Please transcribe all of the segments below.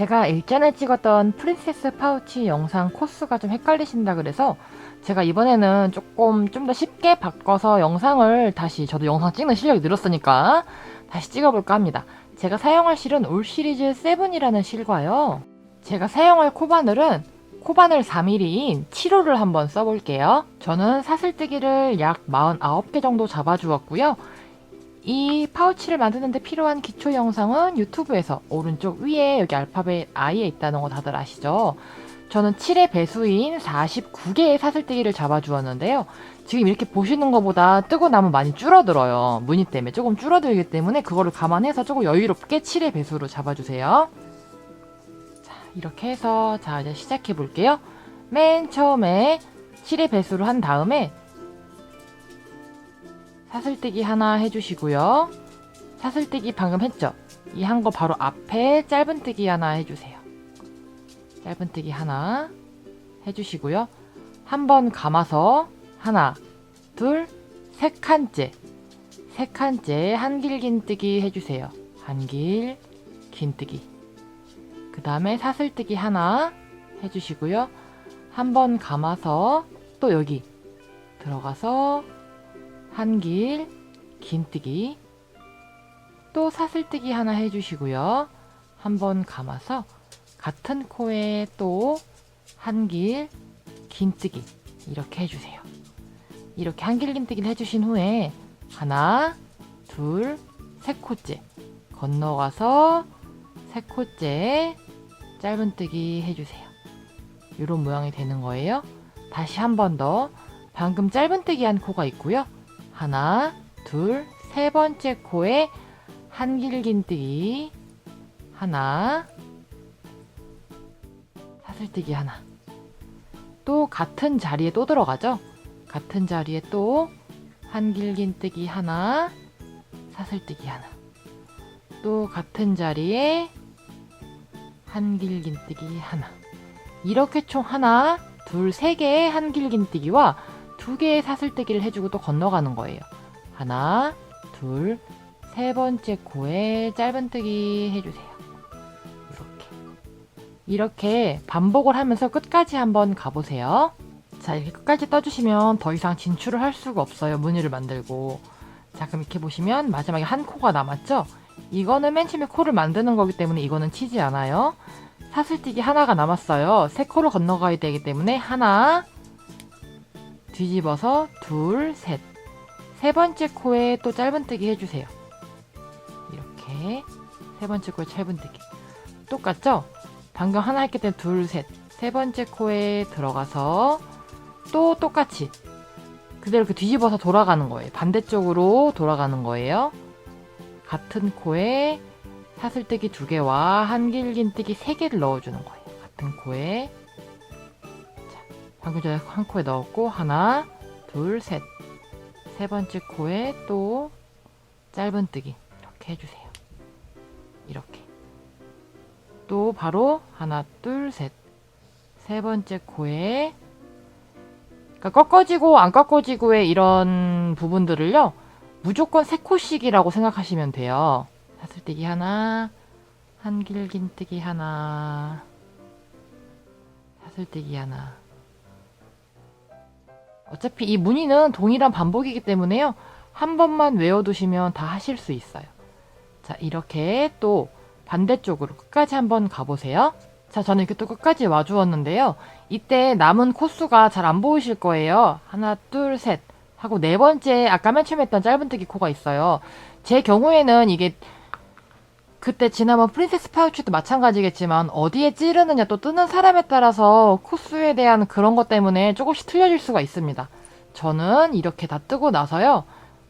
제가 일전에 찍었던 프린세스 파우치 영상 코스가 좀 헷갈리신다 그래서 제가 이번에는 좀 더 쉽게 바꿔서 영상을 다시, 저도 영상 찍는 실력이 늘었으니까 다시 찍어볼까 합니다. 제가 사용할 실은 올 시리즈 7이라는 실과요. 제가 사용할 코바늘은 코바늘 4mm인 7호를 한번 써볼게요. 저는 사슬뜨기를 약 49개 정도 잡아주었고요. 이 파우치를 만드는데 필요한 기초 영상은 유튜브에서 오른쪽 위에 여기 알파벳 I에 있다는 거 다들 아시죠? 저는 7의 배수인 49개의 사슬뜨기를 잡아주었는데요. 지금 이렇게 보시는 것보다 뜨고 나면 많이 줄어들어요. 무늬 때문에 조금 줄어들기 때문에 그거를 감안해서 조금 여유롭게 7의 배수로 잡아주세요. 자, 이렇게 해서 자 이제 시작해 볼게요. 맨 처음에 7의 배수를 한 다음에 사슬뜨기 하나 해주시고요. 사슬뜨기 방금 했죠? 이 한 거 바로 앞에 짧은뜨기 하나 해주세요. 짧은뜨기 하나 해주시고요. 한 번 감아서 하나, 둘, 세 칸째 한길 긴뜨기 해주세요. 한길 긴뜨기. 그 다음에 사슬뜨기 하나 해주시고요. 한 번 감아서 또 여기 들어가서 한길 긴뜨기, 또 사슬뜨기 하나 해주시고요. 한 번 감아서 같은 코에 또 한길 긴뜨기 이렇게 해주세요. 이렇게 한길 긴뜨기를 해주신 후에 하나, 둘, 세 코째 건너가서 세 코째 짧은뜨기 해주세요. 이런 모양이 되는 거예요. 다시 한 번 더 방금 짧은뜨기 한 코가 있고요. 하나, 둘, 세 번째 코에 한길 긴뜨기 하나, 사슬뜨기 하나. 또 같은 자리에 또 들어가죠. 같은 자리에 또 한길 긴뜨기 하나, 사슬뜨기 하나. 또 같은 자리에 한길 긴뜨기 하나. 이렇게 총 하나, 둘, 세 개의 한길 긴뜨기와 두 개의 사슬뜨기를 해주고 또 건너가는 거예요. 하나, 둘, 세 번째 코에 짧은뜨기 해주세요. 이렇게 반복을 하면서 끝까지 한번 가보세요. 자, 이렇게 끝까지 떠주시면 더 이상 진출을 할 수가 없어요. 무늬를 만들고. 자, 그럼 이렇게 보시면 마지막에 한 코가 남았죠? 이거는 맨 처음에 코를 만드는 거기 때문에 이거는 치지 않아요. 사슬뜨기 하나가 남았어요. 세 코를 건너가야 되기 때문에 하나, 뒤집어서 둘, 셋. 세 번째 코에 또 짧은뜨기 해주세요. 이렇게 세 번째 코에 짧은뜨기. 똑같죠? 방금 하나 했기 때문에 둘, 셋. 세 번째 코에 들어가서 또 똑같이 그대로 이렇게 뒤집어서 돌아가는 거예요. 반대쪽으로 돌아가는 거예요. 같은 코에 사슬뜨기 2개와 한길 긴뜨기 3개를 넣어주는 거예요. 같은 코에. 자, 방금 전에 한 코에 넣었고 하나, 둘, 셋. 세 번째 코에 또 짧은뜨기 이렇게 해주세요. 이렇게. 또 바로 하나, 둘, 셋. 세 번째 코에 그러니까 꺾어지고 안 꺾어지고의 이런 부분들을요. 무조건 3코씩이라고 생각하시면 돼요. 사슬뜨기 하나, 한길 긴뜨기 하나, 사슬뜨기 하나. 어차피 이 무늬는 동일한 반복이기 때문에요. 한 번만 외워두시면 다 하실 수 있어요. 자, 이렇게 또 반대쪽으로 끝까지 한번 가보세요. 자, 저는 이렇게 또 끝까지 와주었는데요. 이때 남은 코수가 잘 안 보이실 거예요. 하나, 둘, 셋 하고 네 번째 아까 맨 처음에 했던 짧은뜨기 코가 있어요. 제 경우에는 이게 그때 지난번 프린세스 파우치도 마찬가지겠지만 어디에 찌르느냐 또 뜨는 사람에 따라서 코수에 대한 그런 것 때문에 조금씩 틀려질 수가 있습니다. 저는 이렇게 다 뜨고 나서요.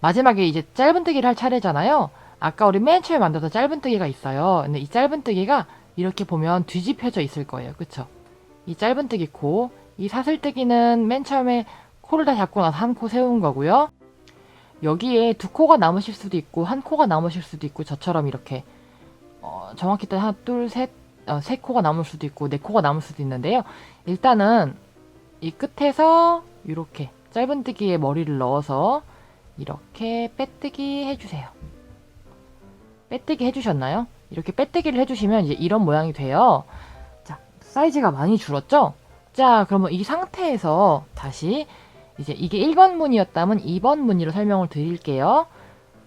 마지막에 이제 짧은뜨기를 할 차례잖아요. 아까 우리 맨 처음에 만들었던 짧은뜨기가 있어요. 근데 이 짧은뜨기가 이렇게 보면 뒤집혀져 있을 거예요. 그쵸? 이 짧은뜨기 코, 이 사슬뜨기는 맨 처음에 코를 다 잡고 나서 한 코 세운 거고요. 여기에 2코가 남으실 수도 있고 1코가 남으실 수도 있고 저처럼 이렇게 정확히 또 하나, 둘, 셋, 3코가 남을 수도 있고 4코가 남을 수도 있는데요. 일단은 이 끝에서 이렇게 짧은뜨기에 머리를 넣어서 이렇게 빼뜨기 해주세요. 빼뜨기 해주셨나요? 이렇게 빼뜨기를 해주시면 이제 이런 모양이 돼요. 자, 사이즈가 많이 줄었죠? 자, 그러면 이 상태에서 다시 이제 이게 1번 무늬였다면 2번 무늬로 설명을 드릴게요.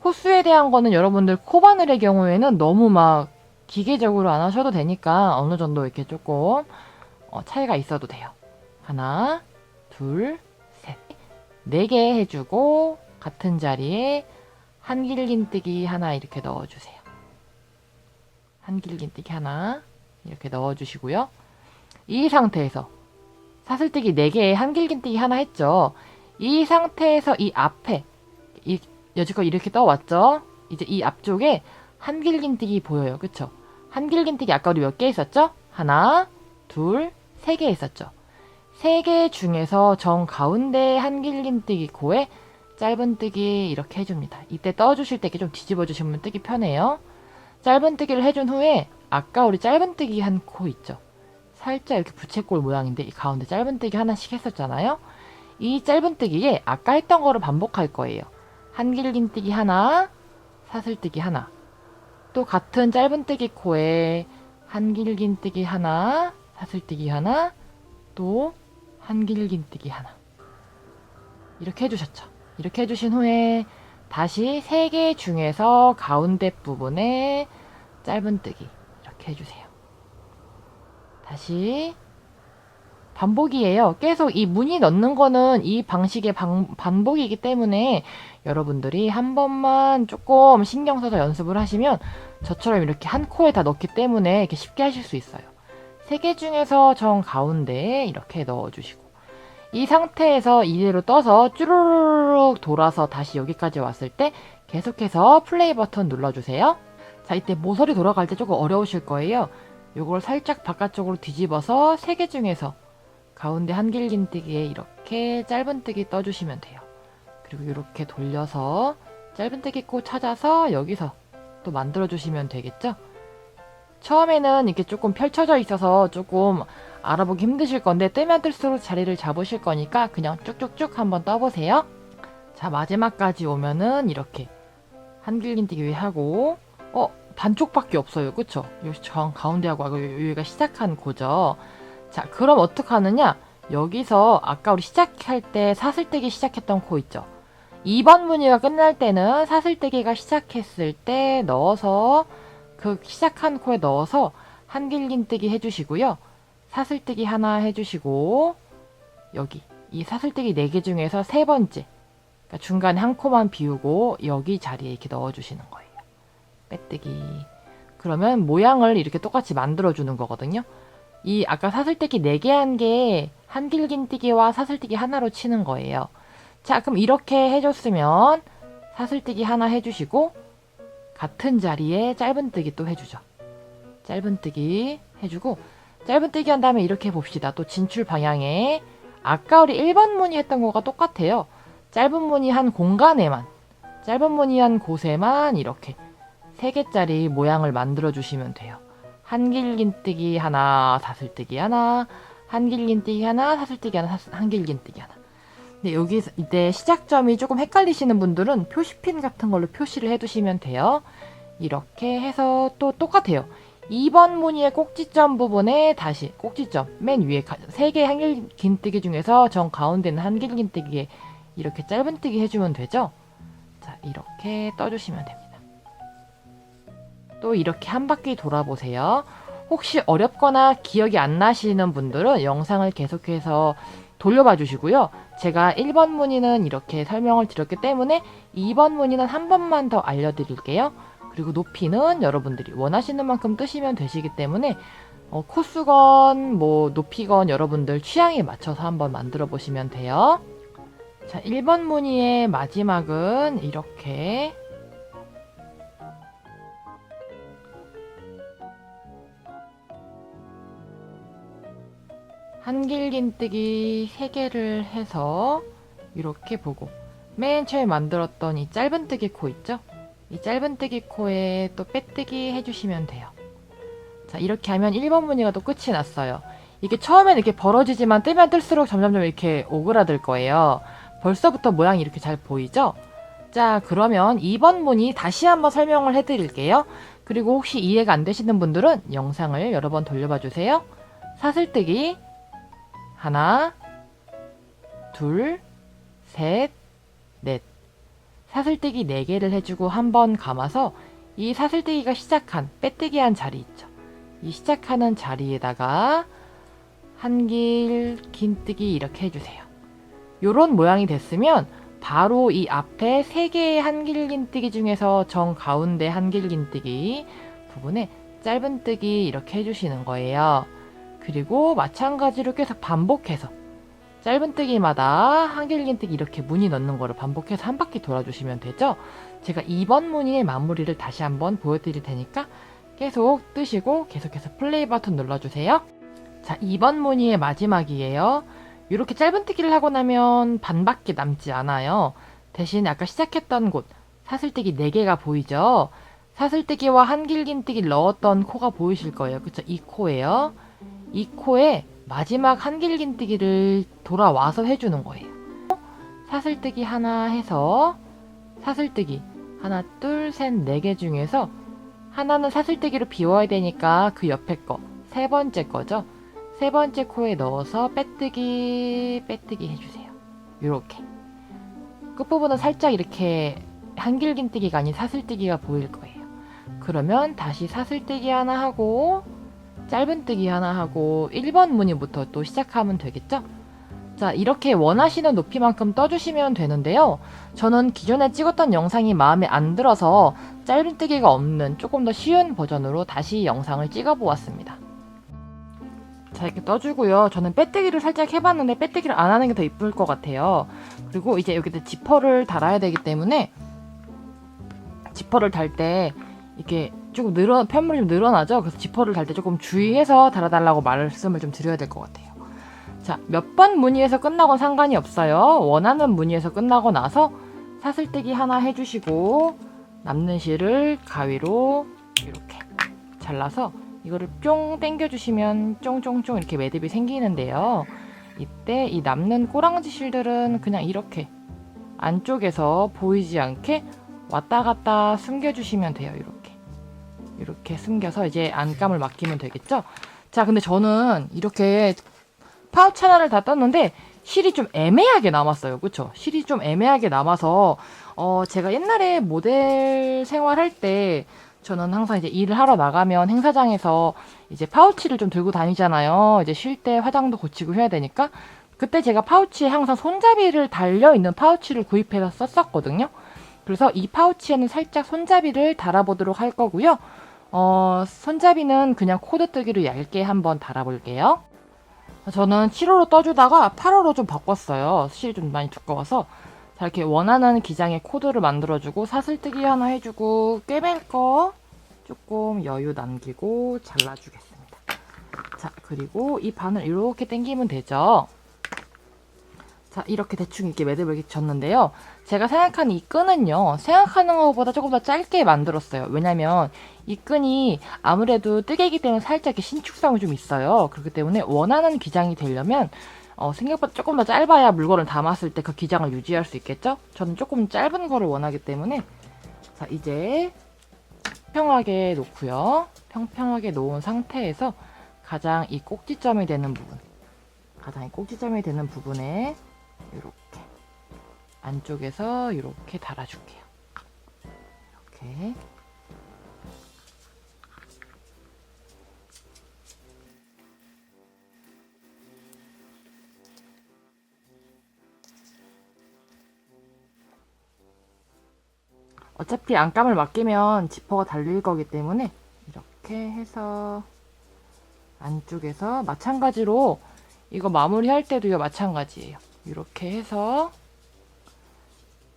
코수에 대한 거는 여러분들 코바늘의 경우에는 너무 막 기계적으로 안 하셔도 되니까 어느 정도 이렇게 조금 차이가 있어도 돼요. 하나, 둘, 셋. 4개 해주고 같은 자리에 한길긴뜨기 하나 이렇게 넣어주세요. 한길긴뜨기 하나 이렇게 넣어주시고요. 이 상태에서 사슬뜨기 4개에 한길긴뜨기 하나 했죠. 이 상태에서 이 앞에 여지껏 이렇게 떠왔죠. 이제 이 앞쪽에 한길긴뜨기 보여요. 그쵸? 한길긴뜨기 아까 우리 몇 개 있었죠? 하나, 둘, 3개 있었죠. 3개 중에서 정 가운데 한길긴뜨기 코에 짧은뜨기 이렇게 해줍니다. 이때 떠주실 때 이렇게 좀 뒤집어 주시면 뜨기 편해요. 짧은뜨기를 해준 후에 아까 우리 짧은뜨기 한 코 있죠? 살짝 이렇게 부채꼴 모양인데 이 가운데 짧은뜨기 하나씩 했었잖아요. 이 짧은뜨기에 아까 했던 거를 반복할 거예요. 한길긴뜨기 하나, 사슬뜨기 하나. 또 같은 짧은뜨기 코에 한길긴뜨기 하나, 사슬뜨기 하나, 또 한길긴뜨기 하나. 이렇게 해주셨죠. 이렇게 해주신 후에 다시 3개 중에서 가운데 부분에 짧은뜨기 이렇게 해주세요. 다시 반복이에요. 계속 이 무늬 넣는 거는 이 방식의 반복이기 때문에 여러분들이 한 번만 조금 신경 써서 연습을 하시면 저처럼 이렇게 한 코에 다 넣기 때문에 이렇게 쉽게 하실 수 있어요. 3개 중에서 정 가운데에 이렇게 넣어주시고 이 상태에서 이대로 떠서 쭈루룩 돌아서 다시 여기까지 왔을 때 계속해서 플레이 버튼 눌러주세요. 자, 이때 모서리 돌아갈 때 조금 어려우실 거예요. 요걸 살짝 바깥쪽으로 뒤집어서 3개 중에서 가운데 한길긴뜨기에 이렇게 짧은뜨기 떠주시면 돼요. 그리고 이렇게 돌려서 짧은뜨기 코 찾아서 여기서 또 만들어주시면 되겠죠? 처음에는 이렇게 조금 펼쳐져 있어서 조금 알아보기 힘드실 건데 뜨면 뜰수록 자리를 잡으실 거니까 그냥 쭉쭉쭉 한번 떠보세요. 자, 마지막까지 오면은 이렇게 한길긴뜨기 위 하고 반쪽밖에 없어요. 그쵸? 여기 정 가운데하고 여기가 시작한 코죠. 자, 그럼 어떻게 하느냐? 여기서 아까 우리 시작할 때 사슬뜨기 시작했던 코 있죠? 2번 무늬가 끝날 때는 사슬뜨기가 시작했을 때 넣어서 그 시작한 코에 넣어서 한길긴뜨기 해주시고요. 사슬뜨기 하나 해주시고 여기 이 사슬뜨기 4개 중에서 3번째 그러니까 중간에 한 코만 비우고 여기 자리에 이렇게 넣어주시는 거예요. 빼뜨기. 그러면 모양을 이렇게 똑같이 만들어주는 거거든요. 이 아까 사슬뜨기 4개 한 게 한길긴뜨기와 사슬뜨기 하나로 치는 거예요. 자, 그럼 이렇게 해줬으면 사슬뜨기 하나 해주시고 같은 자리에 짧은뜨기 또 해주죠. 짧은뜨기 해주고 짧은뜨기 한 다음에 이렇게 봅시다. 또 진출 방향에 아까 우리 1번 무늬 했던 거가 똑같아요. 짧은 무늬 한 공간에만 짧은 무늬 한 곳에만 이렇게 3개짜리 모양을 만들어 주시면 돼요. 한길긴뜨기 하나, 사슬뜨기 하나, 한길긴뜨기 하나, 사슬뜨기 하나, 한길긴뜨기 하나. 근데 여기 이때 시작점이 조금 헷갈리시는 분들은 표시핀 같은 걸로 표시를 해두시면 돼요. 이렇게 해서 또 똑같아요. 2번 무늬의 꼭지점 부분에 다시 꼭지점 맨 위에 3개의 한길긴뜨기 중에서 정 가운데는 한길긴뜨기에 이렇게 짧은뜨기 해주면 되죠. 자, 이렇게 떠주시면 됩니다. 또 이렇게 한 바퀴 돌아보세요. 혹시 어렵거나 기억이 안 나시는 분들은 영상을 계속해서 돌려봐 주시고요. 제가 1번 무늬는 이렇게 설명을 드렸기 때문에 2번 무늬는 한 번만 더 알려드릴게요. 그리고 높이는 여러분들이 원하시는 만큼 뜨시면 되시기 때문에 코수건, 높이건 여러분들 취향에 맞춰서 한번 만들어 보시면 돼요. 자, 1번 무늬의 마지막은 이렇게 한길긴뜨기 3개를 해서 이렇게 보고 맨 처음에 만들었던 이 짧은뜨기 코 있죠? 이 짧은뜨기 코에 또 빼뜨기 해주시면 돼요. 자, 이렇게 하면 1번 무늬가 또 끝이 났어요. 이게 처음엔 이렇게 벌어지지만 뜨면 뜰수록 점점점 이렇게 오그라들 거예요. 벌써부터 모양이 이렇게 잘 보이죠? 자, 그러면 2번 무늬 다시 한번 설명을 해드릴게요. 그리고 혹시 이해가 안 되시는 분들은 영상을 여러 번 돌려봐 주세요. 사슬뜨기 하나, 둘, 셋, 넷. 사슬뜨기 4개를 해주고 한 번 감아서 이 사슬뜨기가 시작한 빼뜨기 한 자리 있죠. 이 시작하는 자리에다가 한길 긴뜨기 이렇게 해주세요. 요런 모양이 됐으면 바로 이 앞에 3개의 한길 긴뜨기 중에서 정 가운데 한길 긴뜨기 부분에 짧은뜨기 이렇게 해주시는 거예요. 그리고 마찬가지로 계속 반복해서 짧은뜨기마다 한길 긴뜨기 이렇게 무늬 넣는 거를 반복해서 한 바퀴 돌아주시면 되죠. 제가 2번 무늬의 마무리를 다시 한번 보여드릴 테니까 계속 뜨시고 계속해서 플레이 버튼 눌러주세요. 자, 2번 무늬의 마지막이에요. 이렇게 짧은뜨기를 하고 나면 반밖에 남지 않아요. 대신 아까 시작했던 곳 사슬뜨기 4개가 보이죠? 사슬뜨기와 한길긴뜨기를 넣었던 코가 보이실 거예요. 그쵸? 이 코예요. 이 코에 마지막 한길긴뜨기를 돌아와서 해주는 거예요. 사슬뜨기 하나 해서 사슬뜨기 하나, 둘, 셋, 4개 중에서 하나는 사슬뜨기로 비워야 되니까 그 옆에 거, 3번째 거죠. 3번째 코에 넣어서 빼뜨기 해주세요. 요렇게. 끝부분은 살짝 이렇게 한길긴뜨기가 아닌 사슬뜨기가 보일 거예요. 그러면 다시 사슬뜨기 하나 하고 짧은뜨기 하나 하고 1번 무늬부터 또 시작하면 되겠죠? 자, 이렇게 원하시는 높이만큼 떠주시면 되는데요. 저는 기존에 찍었던 영상이 마음에 안 들어서 짧은뜨기가 없는 조금 더 쉬운 버전으로 다시 영상을 찍어 보았습니다. 자, 이렇게 떠주고요. 저는 빼뜨기를 살짝 해봤는데 빼뜨기를 안 하는 게 더 이쁠 것 같아요. 그리고 이제 여기다 지퍼를 달아야 되기 때문에 지퍼를 달 때 이렇게 조금 편물이 좀 늘어나죠. 그래서 지퍼를 달 때 조금 주의해서 달아달라고 말씀을 좀 드려야 될 것 같아요. 자, 몇 번 무늬에서 끝나건 상관이 없어요. 원하는 무늬에서 끝나고 나서 사슬뜨기 하나 해주시고 남는 실을 가위로 이렇게 잘라서 이거를 쫑 당겨주시면 쫑쫑쫑 이렇게 매듭이 생기는데요. 이때 이 남는 꼬랑지 실들은 그냥 이렇게 안쪽에서 보이지 않게 왔다 갔다 숨겨주시면 돼요. 이렇게 숨겨서 이제 안감을 맡기면 되겠죠. 자, 근데 저는 이렇게 파우치 하나를 다 떴는데 실이 좀 애매하게 남았어요. 그쵸? 실이 좀 애매하게 남아서 제가 옛날에 모델 생활할 때 저는 항상 이제 일을 하러 나가면 행사장에서 이제 파우치를 좀 들고 다니잖아요. 이제 쉴 때 화장도 고치고 해야 되니까. 그때 제가 파우치에 항상 손잡이를 달려있는 파우치를 구입해서 썼었거든요. 그래서 이 파우치에는 살짝 손잡이를 달아보도록 할 거고요. 손잡이는 그냥 코드뜨기로 얇게 한번 달아볼게요. 저는 7호로 떠주다가 8호로 좀 바꿨어요. 실이 좀 많이 두꺼워서. 자, 이렇게 원하는 기장의 코드를 만들어주고 사슬뜨기 하나 해주고 꿰맬 거 조금 여유 남기고 잘라주겠습니다. 자, 그리고 이 바늘 이렇게 당기면 되죠. 자, 이렇게 대충 이렇게 매듭을 이렇게 졌는데요. 제가 생각하는 이 끈은요, 생각하는 것보다 조금 더 짧게 만들었어요. 왜냐면 이 끈이 아무래도 뜨개이기 때문에 살짝 이렇게 신축성이 좀 있어요. 그렇기 때문에 원하는 기장이 되려면 생각보다 조금 더 짧아야 물건을 담았을 때 그 기장을 유지할 수 있겠죠? 저는 조금 짧은 거를 원하기 때문에 자, 이제 평평하게 놓고요. 평평하게 놓은 상태에서 가장 이 꼭지점이 되는 부분에 이렇게 안쪽에서 이렇게 달아줄게요. 이렇게. 어차피 안감을 맡기면 지퍼가 달릴 거기 때문에 이렇게 해서 안쪽에서 마찬가지로 이거 마무리할 때도요 마찬가지예요. 이렇게 해서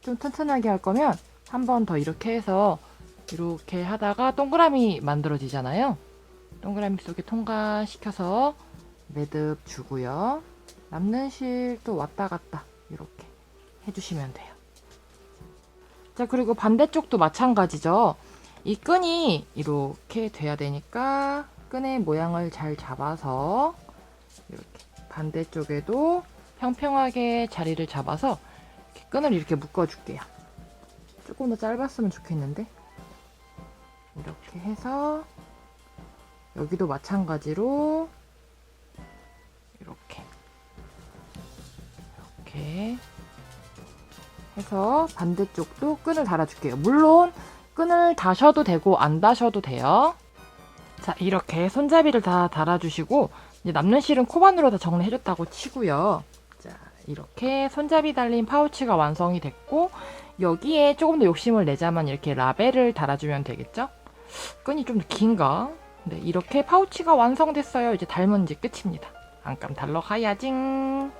좀 튼튼하게 할 거면 한 번 더 이렇게 해서 이렇게 하다가 동그라미 만들어지잖아요. 동그라미 속에 통과시켜서 매듭 주고요. 남는 실 또 왔다 갔다 이렇게 해주시면 돼요. 자, 그리고 반대쪽도 마찬가지죠. 이 끈이 이렇게 돼야 되니까 끈의 모양을 잘 잡아서 이렇게 반대쪽에도 평평하게 자리를 잡아서 이렇게 끈을 이렇게 묶어줄게요. 조금 더 짧았으면 좋겠는데 이렇게 해서 여기도 마찬가지로 이렇게 해서 반대쪽도 끈을 달아줄게요. 물론 끈을 다셔도 되고 안 다셔도 돼요. 자, 이렇게 손잡이를 다 달아주시고 이제 남는 실은 코바늘로 다 정리해줬다고 치고요. 자, 이렇게 손잡이 달린 파우치가 완성이 됐고 여기에 조금 더 욕심을 내자면 이렇게 라벨을 달아주면 되겠죠? 끈이 좀 긴가? 네, 이렇게 파우치가 완성됐어요. 이제 달면 이제 끝입니다. 안감 달러 가야징.